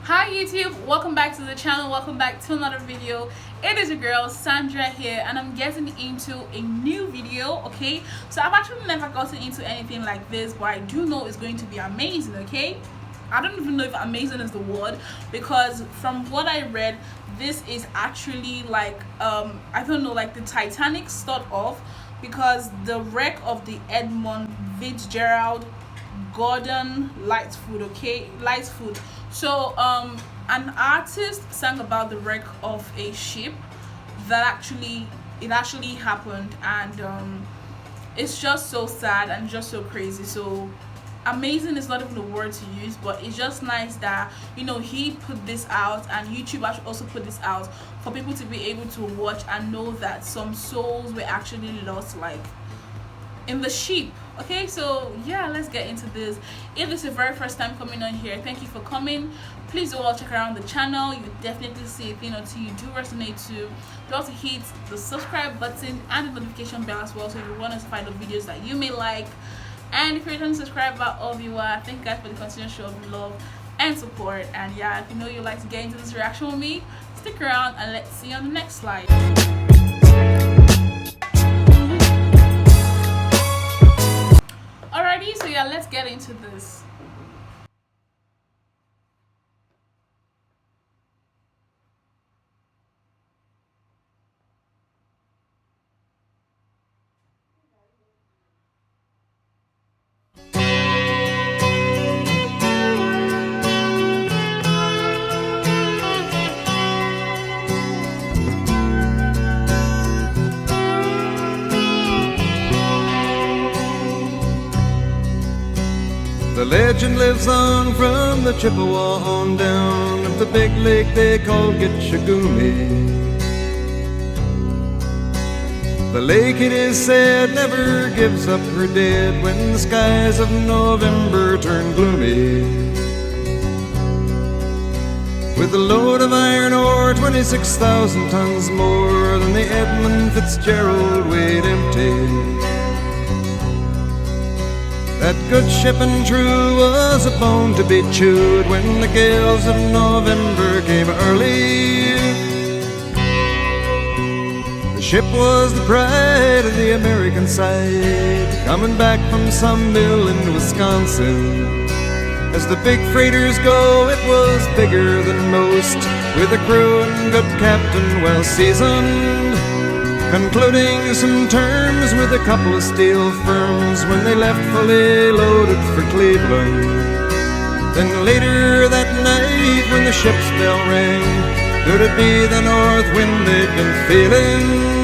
Hi YouTube, welcome back to the channel, welcome back to another video. It is your girl Sandra here and I'm getting into a new video. Okay, so I've actually never gotten into anything like this, but I do know it's going to be amazing. Okay, I don't even know if amazing is the word, because from what I read, this is actually like I don't know, like the Titanic start off, because the wreck of the Edmund, Fitzgerald, Gordon Lightfoot. Okay, Lightfoot. So an artist sang about the wreck of a ship that actually happened, and it's just so sad and just so crazy. So amazing is not even a word to use, but it's just nice that he put this out, and YouTube also put this out for people to be able to watch and know that some souls were actually lost, like in the ship. Okay, so yeah, let's get into this. If this is your very first time coming on here, thank you for coming. Please do all check around the channel. You definitely see a thing or two you do resonate to. You also hit the subscribe button and the notification bell as well, so you want to find the videos that you may like. And if you're a returning subscriber or viewer, thank you guys for the continuous show of love and support. And yeah, if you know you like to get into this reaction with me, stick around and let's see you on the next slide. Alrighty, so yeah, let's get into this. The legend lives on from the Chippewa on down of the big lake they call Gitchagumi. The lake, it is said, never gives up her dead when the skies of November turn gloomy. With a load of iron ore, 26,000 tons more than the Edmund Fitzgerald weighed empty. That good ship and true was a bone to be chewed when the gales of November came early. The ship was the pride of the American side, coming back from some mill in Wisconsin. As the big freighters go, it was bigger than most, with a crew and good captain well seasoned, concluding some terms with a couple of steel firms when they left fully loaded for Cleveland. Then later that night when the ship's bell rang, could it be the north wind they'd been feeling?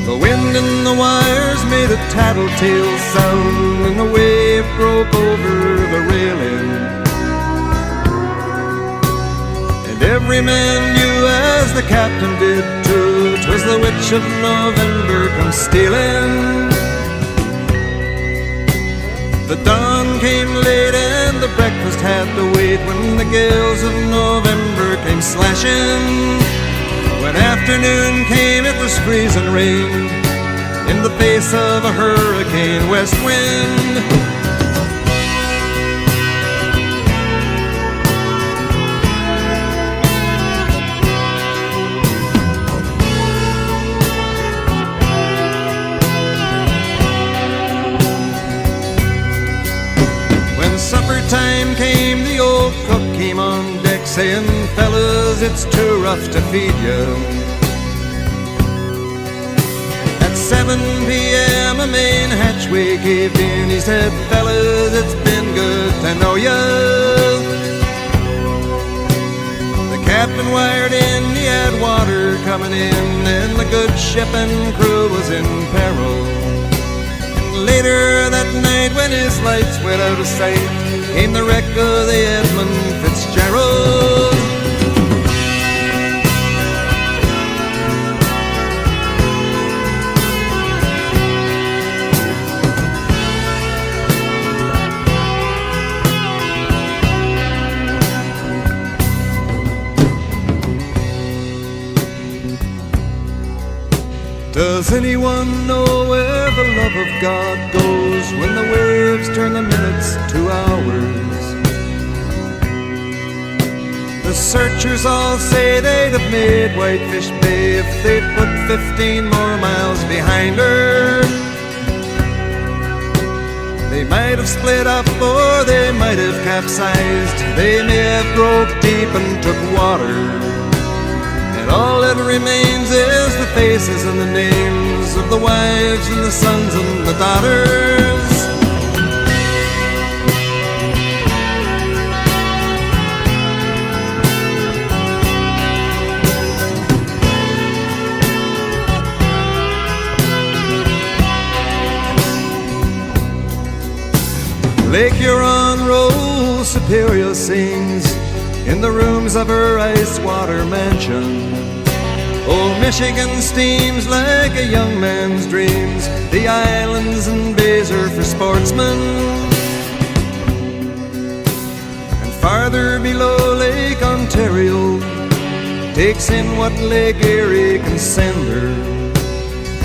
The wind in the wires made a tattletale sound, and the wave broke over the railing. And every man knew, as the captain did too, 'twas the witch of November come stealing. The dawn came late and the breakfast had to wait when the gales of November came slashing. When afternoon came, it was freezing rain in the face of a hurricane west wind. When supper time came, the old cook came on deck saying, "Fellas, it's too rough to feed you." At 7 p.m. a main hatchway caved in. He said, "Fellas, it's been good to know ya." The captain wired in, he had water coming in, and the good ship and crew was in peril. And later that night, when his lights went out of sight, came the wreck of the Edmund Fitzgerald. Does anyone know where the love of God goes when the waves turn the minutes to hours? The searchers all say they'd have made Whitefish Bay if they'd put 15 more miles behind her. They might have split up or they might have capsized. They may have broke deep and took water. And all that remains is the faces and the names of the wives and the sons and the daughters. Lake Huron rolls, Superior sings in the rooms of her ice-water mansion. Old Michigan steams like a young man's dreams. The islands and bays are for sportsmen. And farther below, Lake Ontario takes in what Lake Erie can send her.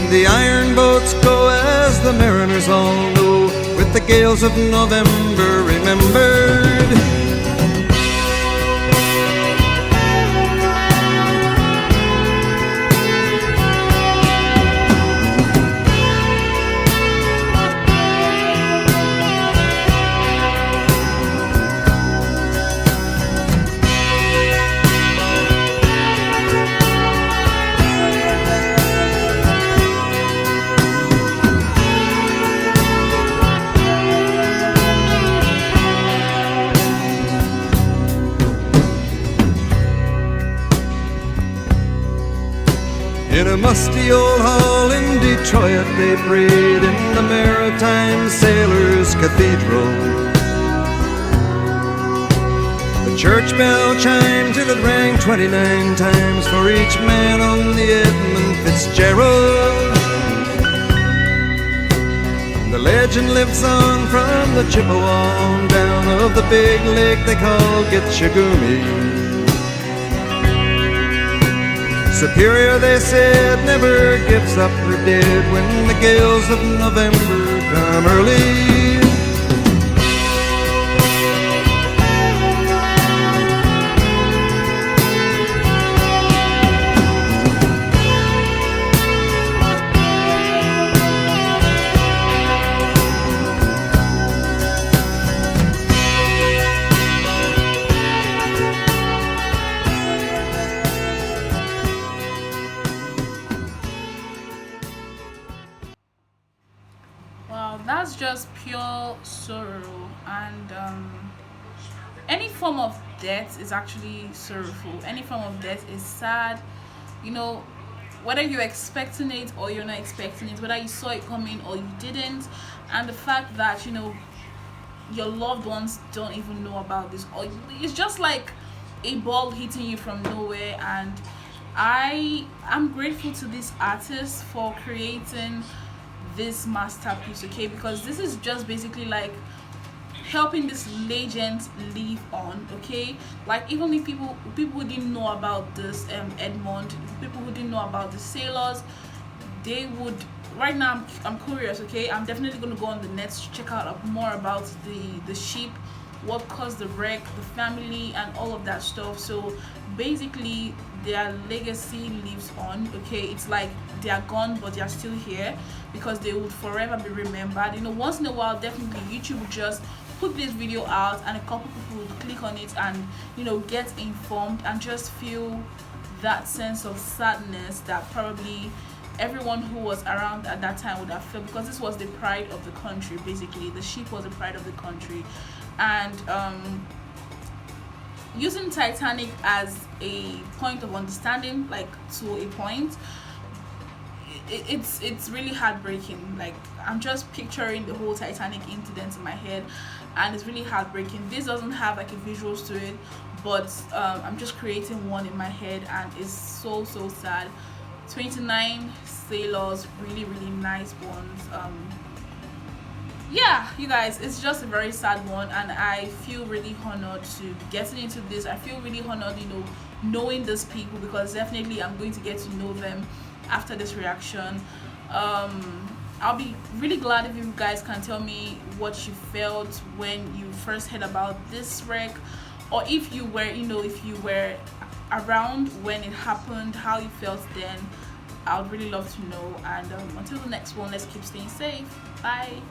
The iron boats go, as the mariners all know, with the gales of November remembered. In a musty old hall in Detroit they prayed in the Maritime Sailors' Cathedral. The church bell chimed till it rang 29 times for each man on the Edmund Fitzgerald. And the legend lives on from the Chippewa on down of the big lake they call Gitchagumi. Superior, they said, never gives up her dead when the gales of November come early. Wow, that's just pure sorrow. And any form of death is actually sorrowful. Any form of death is sad. You know, whether you're expecting it or you're not expecting it, whether you saw it coming or you didn't, and the fact that, you know, your loved ones don't even know about this, or it's just like a ball hitting you from nowhere. And I'm grateful to this artist for creating this masterpiece, okay, because this is just basically like helping this legend live on, okay. Like, even if people who didn't know about this Edmund, people who didn't know about the sailors, they would right now. I'm curious, okay. I'm definitely going to go on the net to check out more about the ship, what caused the wreck, the family, and all of that stuff. So basically their legacy lives on, okay. It's like they are gone but they are still here because they would forever be remembered. You know, once in a while, definitely YouTube would just put this video out and a couple people would click on it and, you know, get informed and just feel that sense of sadness that probably everyone who was around at that time would have felt, because this was the pride of the country. Basically, the ship was the pride of the country. And using Titanic as a point of understanding, like to a point, it's really heartbreaking. Like, I'm just picturing the whole Titanic incident in my head, and it's really heartbreaking. This doesn't have like a visuals to it, but I'm just creating one in my head, and it's so sad. 29 sailors, really nice ones. Yeah, you guys, it's just a very sad one, and I feel really honored to be getting into this. I feel really honored, you know, knowing these people, because definitely I'm going to get to know them after this reaction. I'll be really glad if you guys can tell me what you felt when you first heard about this wreck, or if you were, if you were around when it happened, how you felt then. I would really love to know. And until the next one, let's keep staying safe. Bye.